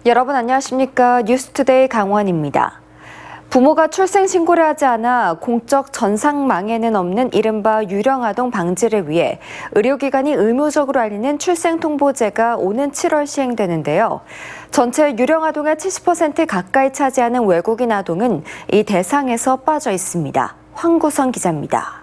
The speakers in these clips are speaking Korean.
여러분 안녕하십니까? 뉴스투데이 강원입니다. 부모가 출생신고를 하지 않아 공적 전상망에는 없는 이른바 유령아동 방지를 위해 의료기관이 의무적으로 알리는 출생통보제가 오는 7월 시행되는데요. 전체 유령아동의 70% 가까이 차지하는 외국인 아동은 이 대상에서 빠져 있습니다. 황구선 기자입니다.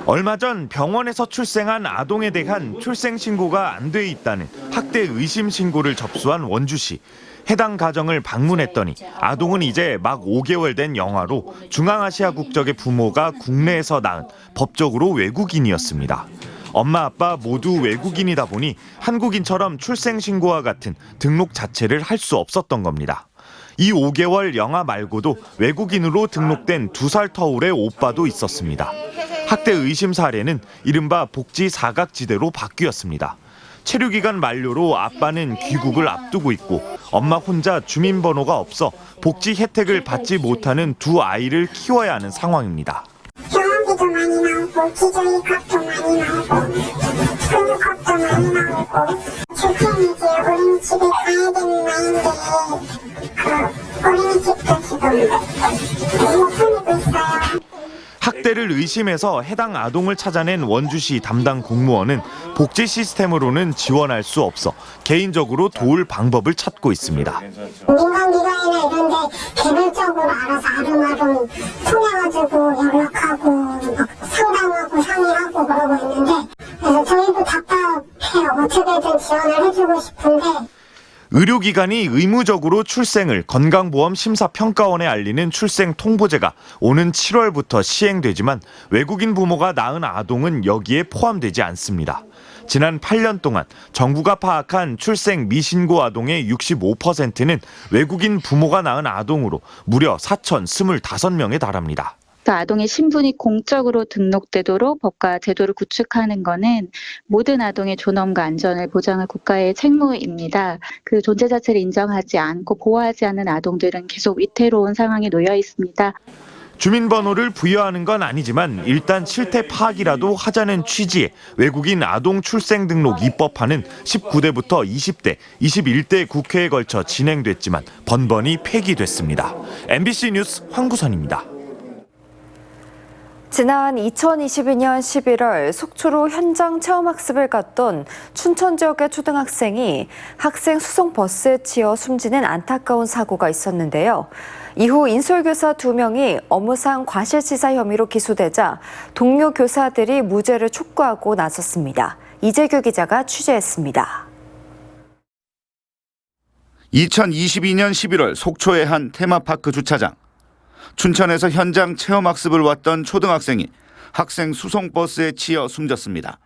얼마 전 병원에서 출생한 아동에 대한 출생신고가 안 돼 있다는 학대 의심 신고를 접수한 원주시. 해당 가정을 방문했더니 아동은 이제 막 5개월 된 영아로 중앙아시아 국적의 부모가 국내에서 낳은 법적으로 외국인이었습니다. 엄마 아빠 모두 외국인이다 보니 한국인처럼 출생신고와 같은 등록 자체를 할 수 없었던 겁니다. 이 5개월 영아 말고도 외국인으로 등록된 2살 터울의 오빠도 있었습니다. 학대 의심 사례는 이른바 복지 사각지대로 바뀌었습니다. 체류기간 만료로 아빠는 귀국을 앞두고 있고 엄마 혼자 주민번호가 없어 복지 혜택을 받지 못하는 두 아이를 키워야 하는 상황입니다. 병원비도 많이 나오고 기저귀 값도 많이 나오고 근육값도 많이 나오고 주편이 이제 어린이집에 가야 되는 나이인데 그 어린이집도 지금 못 보내고 있어요. 학대를 의심해서 해당 아동을 찾아낸 원주시 담당 공무원은 복지 시스템으로는 지원할 수 없어 개인적으로 도울 방법을 찾고 있습니다. 민간기관이나 이런 데 개별적으로 알아서 아름아름 통해가지고 연락하고 막 상담하고 상의하고 그러고 있는데 그래서 저희도 답답해요. 어떻게든 지원을 해주고 싶은데 의료기관이 의무적으로 출생을 건강보험심사평가원에 알리는 출생통보제가 오는 7월부터 시행되지만 외국인 부모가 낳은 아동은 여기에 포함되지 않습니다. 지난 8년 동안 정부가 파악한 출생 미신고 아동의 65%는 외국인 부모가 낳은 아동으로 무려 4,025명에 달합니다. 아동의 신분이 공적으로 등록되도록 법과 제도를 구축하는 것은 모든 아동의 존엄과 안전을 보장할 국가의 책무입니다. 그 존재 자체를 인정하지 않고 보호하지 않는 아동들은 계속 위태로운 상황에 놓여 있습니다. 주민번호를 부여하는 건 아니지만 일단 실태 파악이라도 하자는 취지의 외국인 아동 출생 등록 입법화는 19대부터 20대, 21대 국회에 걸쳐 진행됐지만 번번이 폐기됐습니다. MBC 뉴스 황구선입니다. 지난 2022년 11월 속초로 현장 체험학습을 갔던 춘천 지역의 초등학생이 학생 수송버스에 치여 숨지는 안타까운 사고가 있었는데요. 이후 인솔교사 2명이 업무상 과실치사 혐의로 기소되자 동료 교사들이 무죄를 촉구하고 나섰습니다. 이재규 기자가 취재했습니다. 2022년 11월 속초의 한 테마파크 주차장. 춘천에서 현장 체험학습을 왔던 초등학생이 학생 수송버스에 치여 숨졌습니다.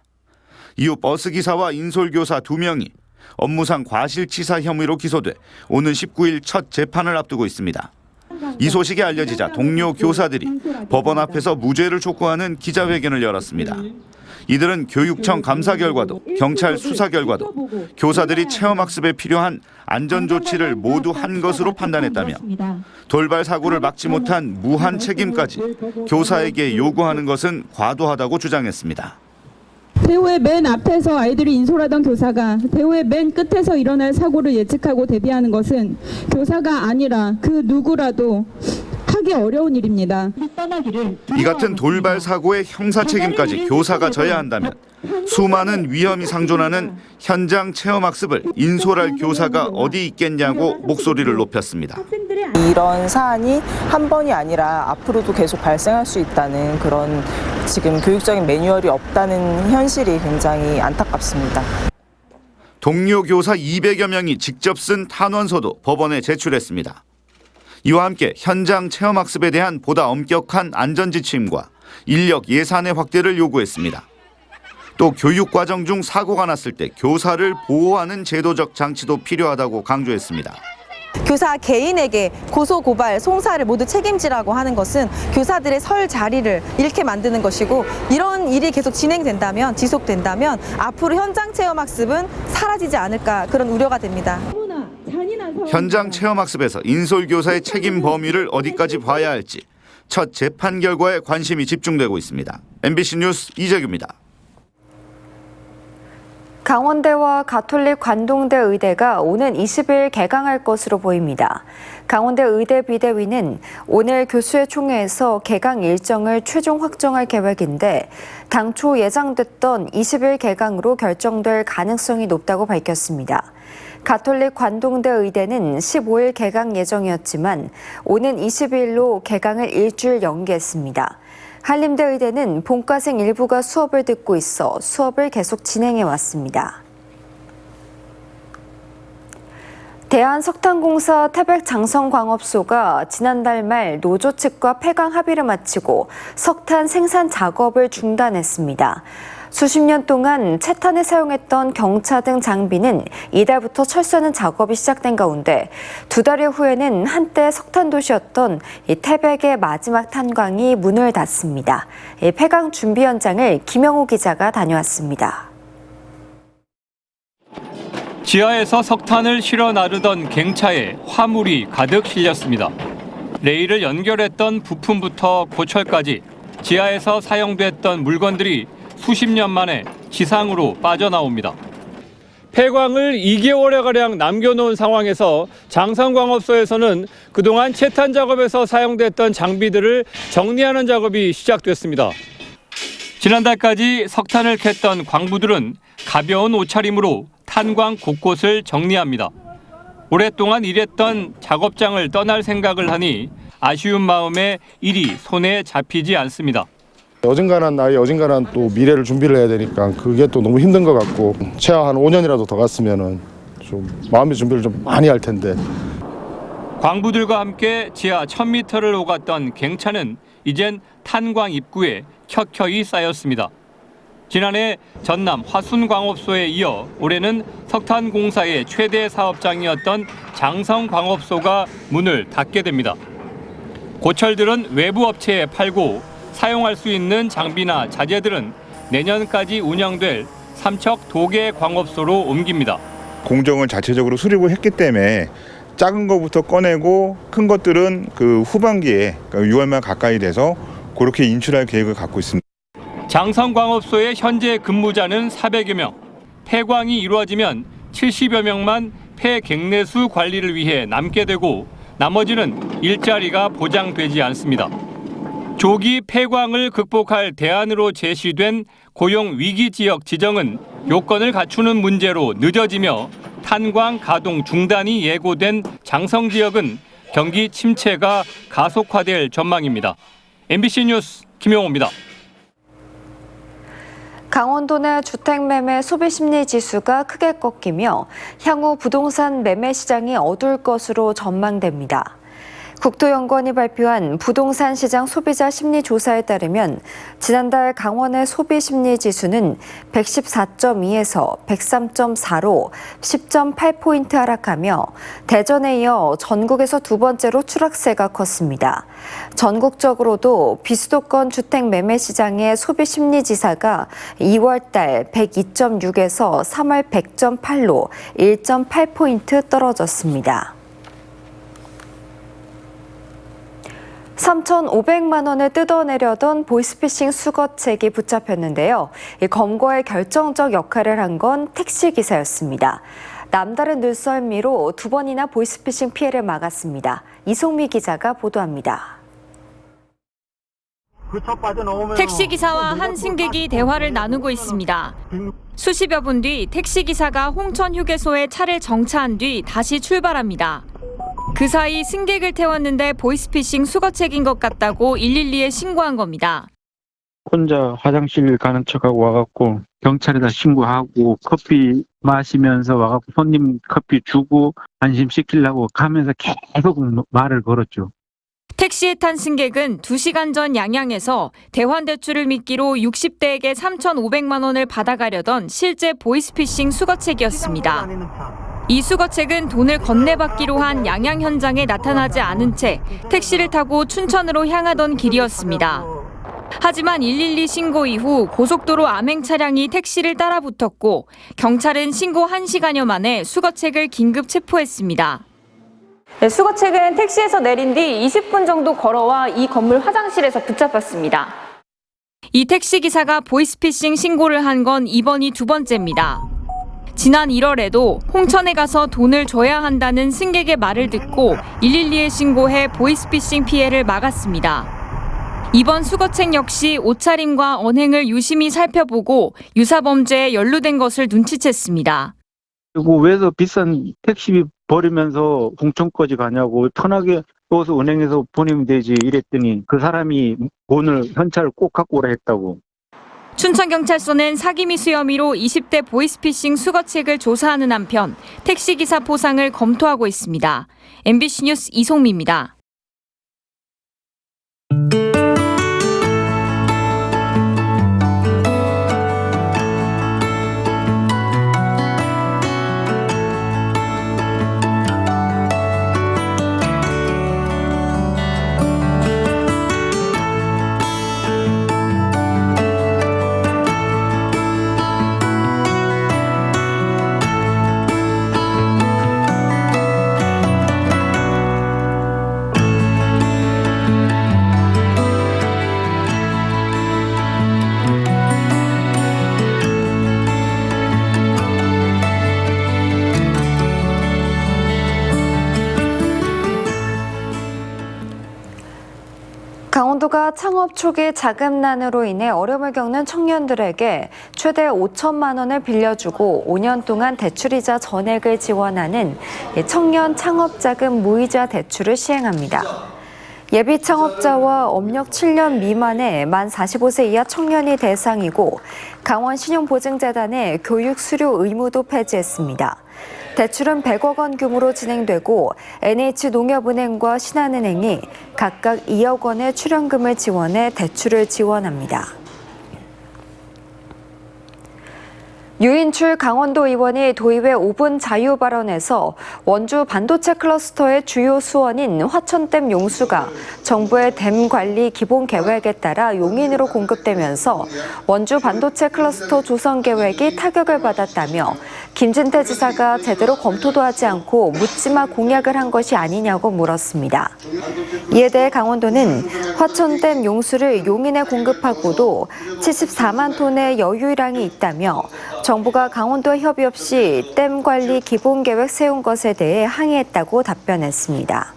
이후 버스기사와 인솔교사 2명이 업무상 과실치사 혐의로 기소돼 오는 19일 첫 재판을 앞두고 있습니다. 이 소식이 알려지자 동료 교사들이 법원 앞에서 무죄를 촉구하는 기자회견을 열었습니다. 이들은 교육청 감사 결과도 경찰 수사 결과도 교사들이 체험학습에 필요한 안전조치를 모두 한 것으로 판단했다며 돌발 사고를 막지 못한 무한 책임까지 교사에게 요구하는 것은 과도하다고 주장했습니다. 대우의 맨 앞에서 아이들이 인솔하던 교사가 대우의 맨 끝에서 일어날 사고를 예측하고 대비하는 것은 교사가 아니라 그 누구라도 하기 어려운 일입니다. 이 같은 돌발 사고의 형사 책임까지 교사가 져야 한다면 수많은 위험이 상존하는 현장 체험학습을 인솔할 교사가 어디 있겠냐고 목소리를 높였습니다. 이런 사안이 한 번이 아니라 앞으로도 계속 발생할 수 있다는 그런 지금 교육적인 매뉴얼이 없다는 현실이 굉장히 안타깝습니다. 동료 교사 200여 명이 직접 쓴 탄원서도 법원에 제출했습니다. 이와 함께 현장 체험학습에 대한 보다 엄격한 안전지침과 인력 예산의 확대를 요구했습니다. 또 교육과정 중 사고가 났을 때 교사를 보호하는 제도적 장치도 필요하다고 강조했습니다. 교사 개인에게 고소, 고발, 송사를 모두 책임지라고 하는 것은 교사들의 설 자리를 잃게 만드는 것이고 이런 일이 계속 진행된다면, 지속된다면 앞으로 현장 체험학습은 사라지지 않을까 그런 우려가 됩니다. 현장 체험학습에서 인솔교사의 책임 범위를 어디까지 봐야 할지 첫 재판 결과에 관심이 집중되고 있습니다. MBC 뉴스 이재규입니다. 강원대와 가톨릭 관동대 의대가 오는 20일 개강할 것으로 보입니다. 강원대 의대 비대위는 오늘 교수회 총회에서 개강 일정을 최종 확정할 계획인데 당초 예상됐던 20일 개강으로 결정될 가능성이 높다고 밝혔습니다. 가톨릭 관동대 의대는 15일 개강 예정이었지만 오는 22일로 개강을 일주일 연기했습니다. 한림대 의대는 본과생 일부가 수업을 듣고 있어 수업을 계속 진행해 왔습니다. 대한석탄공사 태백 장성광업소가 지난달 말 노조 측과 폐강 합의를 마치고 석탄 생산 작업을 중단했습니다. 수십 년 동안 채탄에 사용했던 경차 등 장비는 이달부터 철수하는 작업이 시작된 가운데 두 달여 후에는 한때 석탄 도시였던 태백의 마지막 탄광이 문을 닫습니다. 폐강 준비 현장을 김영우 기자가 다녀왔습니다. 지하에서 석탄을 실어 나르던 갱차에 화물이 가득 실렸습니다. 레일을 연결했던 부품부터 고철까지 지하에서 사용됐던 물건들이 수십 년 만에 지상으로 빠져나옵니다. 폐광을 2개월여가량 남겨놓은 상황에서 장성광업소에서는 그동안 채탄 작업에서 사용됐던 장비들을 정리하는 작업이 시작됐습니다. 지난달까지 석탄을 캤던 광부들은 가벼운 옷차림으로 탄광 곳곳을 정리합니다. 오랫동안 일했던 작업장을 떠날 생각을 하니 아쉬운 마음에 일이 손에 잡히지 않습니다. 어중간한 나이, 어중간한 또 미래를 준비를 해야 되니까 그게 또 너무 힘든 것 같고 최하 한 5년이라도 더 갔으면은 좀 마음의 준비를 좀 많이 할 텐데. 광부들과 함께 지하 1000m를 오갔던 갱차는 이젠 탄광 입구에 켜켜이 쌓였습니다. 지난해 전남 화순광업소에 이어 올해는 석탄공사의 최대 사업장이었던 장성광업소가 문을 닫게 됩니다. 고철들은 외부 업체에 팔고 사용할 수 있는 장비나 자재들은 내년까지 운영될 삼척 도계 광업소로 옮깁니다. 공정을 자체적으로 수립을 했기 때문에 작은 것부터 꺼내고 큰 것들은 그 후반기에 6월말 가까이 돼서 그렇게 인출할 계획을 갖고 있습니다. 장성광업소의 현재 근무자는 400여 명. 폐광이 이루어지면 70여 명만 폐갱내수 관리를 위해 남게 되고 나머지는 일자리가 보장되지 않습니다. 조기 폐광을 극복할 대안으로 제시된 고용 위기 지역 지정은 요건을 갖추는 문제로 늦어지며 탄광 가동 중단이 예고된 장성 지역은 경기 침체가 가속화될 전망입니다. MBC 뉴스 김용호입니다. 강원도 내 주택매매 소비심리지수가 크게 꺾이며 향후 부동산 매매 시장이 어두울 것으로 전망됩니다. 국토연구원이 발표한 부동산 시장 소비자 심리조사에 따르면 지난달 강원의 소비심리지수는 114.2에서 103.4로 10.8포인트 하락하며 대전에 이어 전국에서 두 번째로 추락세가 컸습니다. 전국적으로도 비수도권 주택 매매 시장의 소비심리지사가 2월 달 102.6에서 3월 100.8로 1.8포인트 떨어졌습니다. 3,500만 원을 뜯어내려던 보이스피싱 수거책이 붙잡혔는데요. 이 검거에 결정적 역할을 한 건 택시기사였습니다. 남다른 눈썰미로 두 번이나 보이스피싱 피해를 막았습니다. 이송미 기자가 보도합니다. 택시기사와 한 승객이 대화를 나누고 있습니다. 수십여 분 뒤 택시기사가 홍천 휴게소에 차를 정차한 뒤 다시 출발합니다. 그 사이 승객을 태웠는데 보이스피싱 수거책인 것 같다고 112에 신고한 겁니다. 혼자 화장실 가는 척하고 와갖고 경찰에다 신고하고 커피 마시면서 와갖고 손님 커피 주고 안심시키려고 가면서 계속 말을 걸었죠. 택시에 탄 승객은 2시간 전 양양에서 대환대출을 미끼로 60대에게 3,500만 원을 받아가려던 실제 보이스피싱 수거책이었습니다. 이 수거책은 돈을 건네받기로 한 양양 현장에 나타나지 않은 채 택시를 타고 춘천으로 향하던 길이었습니다. 하지만 112 신고 이후 고속도로 암행 차량이 택시를 따라붙었고 경찰은 신고 1시간여 만에 수거책을 긴급 체포했습니다. 네, 수거책은 택시에서 내린 뒤 20분 정도 걸어와 이 건물 화장실에서 붙잡혔습니다. 이 택시기사가 보이스피싱 신고를 한 건 이번이 두 번째입니다. 지난 1월에도 홍천에 가서 돈을 줘야 한다는 승객의 말을 듣고 112에 신고해 보이스피싱 피해를 막았습니다. 이번 수거책 역시 옷차림과 언행을 유심히 살펴보고 유사범죄에 연루된 것을 눈치챘습니다. 그리고 왜 더 비싼 택시비 버리면서 홍천까지 가냐고, 편하게 여기서 은행에서 보내면 되지 이랬더니 그 사람이 돈을 현찰을 꼭 갖고 오라 했다고. 춘천경찰서는 사기 미수 혐의로 20대 보이스피싱 수거책을 조사하는 한편 택시기사 포상을 검토하고 있습니다. MBC 뉴스 이송미입니다. 강원도가 창업 초기 자금난으로 인해 어려움을 겪는 청년들에게 최대 5천만 원을 빌려주고 5년 동안 대출이자 전액을 지원하는 청년 창업자금 무이자 대출을 시행합니다. 예비 창업자와 업력 7년 미만의 만 45세 이하 청년이 대상이고 강원신용보증재단의 교육 수료 의무도 폐지했습니다. 대출은 100억 원 규모로 진행되고 NH농협은행과 신한은행이 각각 2억 원의 출연금을 지원해 대출을 지원합니다. 유인출 강원도 의원이 도의회 5분 자유 발언에서 원주 반도체 클러스터의 주요 수원인 화천댐 용수가 정부의 댐 관리 기본 계획에 따라 용인으로 공급되면서 원주 반도체 클러스터 조성 계획이 타격을 받았다며 김진태 지사가 제대로 검토도 하지 않고 묻지마 공약을 한 것이 아니냐고 물었습니다. 이에 대해 강원도는 화천댐 용수를 용인에 공급하고도 74만 톤의 여유량이 있다며 정부가 강원도와 협의 없이 댐 관리 기본 계획 세운 것에 대해 항의했다고 답변했습니다.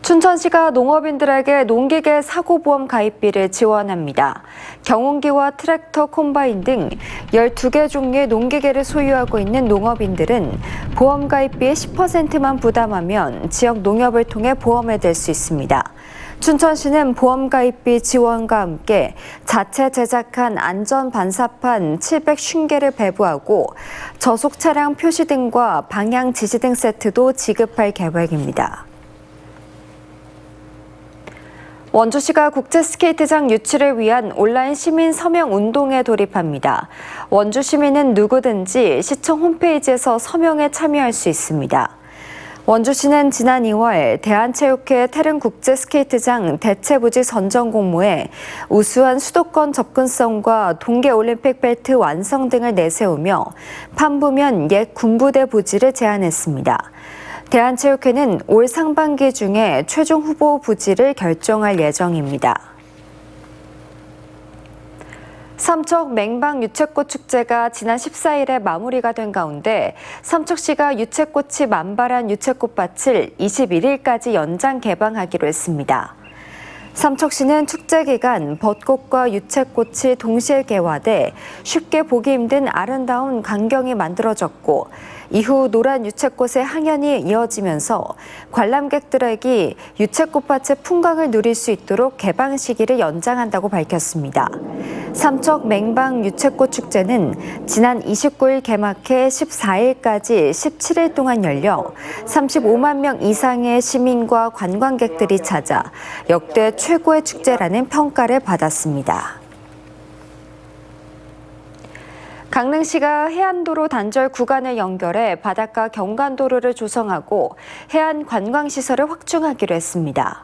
춘천시가 농업인들에게 농기계 사고보험 가입비를 지원합니다. 경운기와 트랙터, 콤바인 등 12개 종류의 농기계를 소유하고 있는 농업인들은 보험 가입비의 10%만 부담하면 지역 농협을 통해 보험에 들 수 있습니다. 춘천시는 보험 가입비 지원과 함께 자체 제작한 안전 반사판 750개를 배부하고 저속 차량 표시 등과 방향 지시 등 세트도 지급할 계획입니다. 원주시가 국제스케이트장 유치를 위한 온라인 시민 서명 운동에 돌입합니다. 원주 시민은 누구든지 시청 홈페이지에서 서명에 참여할 수 있습니다. 원주시는 지난 2월 대한체육회 태릉 국제스케이트장 대체부지 선정 공모에 우수한 수도권 접근성과 동계올림픽 벨트 완성 등을 내세우며 판부면 옛 군부대 부지를 제안했습니다. 대한체육회는 올 상반기 중에 최종 후보 부지를 결정할 예정입니다. 삼척 맹방 유채꽃 축제가 지난 14일에 마무리가 된 가운데 삼척시가 유채꽃이 만발한 유채꽃밭을 21일까지 연장 개방하기로 했습니다. 삼척시는 축제 기간 벚꽃과 유채꽃이 동시에 개화돼 쉽게 보기 힘든 아름다운 광경이 만들어졌고 이후 노란 유채꽃의 향연이 이어지면서 관람객들에게 유채꽃밭의 풍광을 누릴 수 있도록 개방 시기를 연장한다고 밝혔습니다. 삼척 맹방 유채꽃 축제는 지난 29일 개막해 14일까지 17일 동안 열려 35만 명 이상의 시민과 관광객들이 찾아 역대 최고의 축제라는 평가를 받았습니다. 강릉시가 해안도로 단절 구간을 연결해 바닷가 경관도로를 조성하고 해안 관광시설을 확충하기로 했습니다.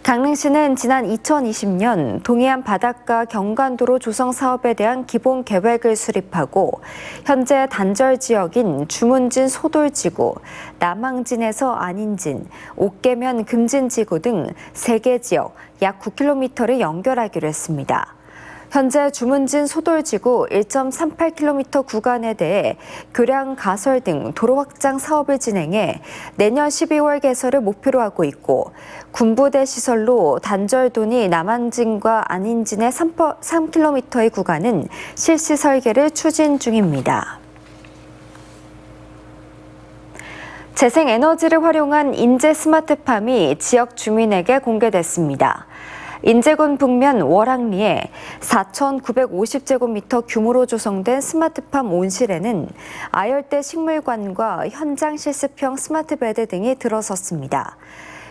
강릉시는 지난 2020년 동해안 바닷가 경관도로 조성 사업에 대한 기본 계획을 수립하고 현재 단절 지역인 주문진 소돌지구, 남항진에서 안인진, 옥계면 금진지구 등 3개 지역 약 9km를 연결하기로 했습니다. 현재 주문진 소돌지구 1.38km 구간에 대해 교량 가설 등 도로 확장 사업을 진행해 내년 12월 개설을 목표로 하고 있고 군부대 시설로 단절도니 남한진과 안인진의 3km의 구간은 실시 설계를 추진 중입니다. 재생에너지를 활용한 인제 스마트팜이 지역 주민에게 공개됐습니다. 인제군 북면 월항리에 4,950제곱미터 규모로 조성된 스마트팜 온실에는 아열대 식물관과 현장 실습형 스마트베드 등이 들어섰습니다.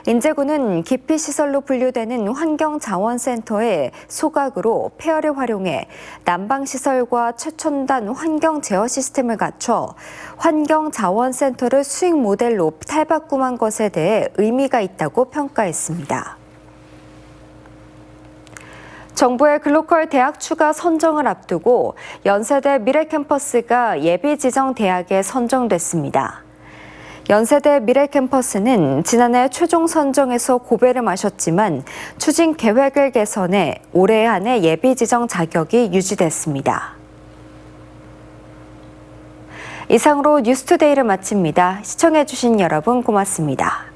인제군은 기피시설로 분류되는 환경자원센터의 소각으로 폐열을 활용해 난방시설과 최첨단 환경 제어 시스템을 갖춰 환경자원센터를 수익 모델로 탈바꿈한 것에 대해 의미가 있다고 평가했습니다. 정부의 글로컬 대학 추가 선정을 앞두고 연세대 미래캠퍼스가 예비 지정 대학에 선정됐습니다. 연세대 미래캠퍼스는 지난해 최종 선정에서 고배를 마셨지만 추진 계획을 개선해 올해 안에 예비 지정 자격이 유지됐습니다. 이상으로 뉴스투데이를 마칩니다. 시청해주신 여러분 고맙습니다.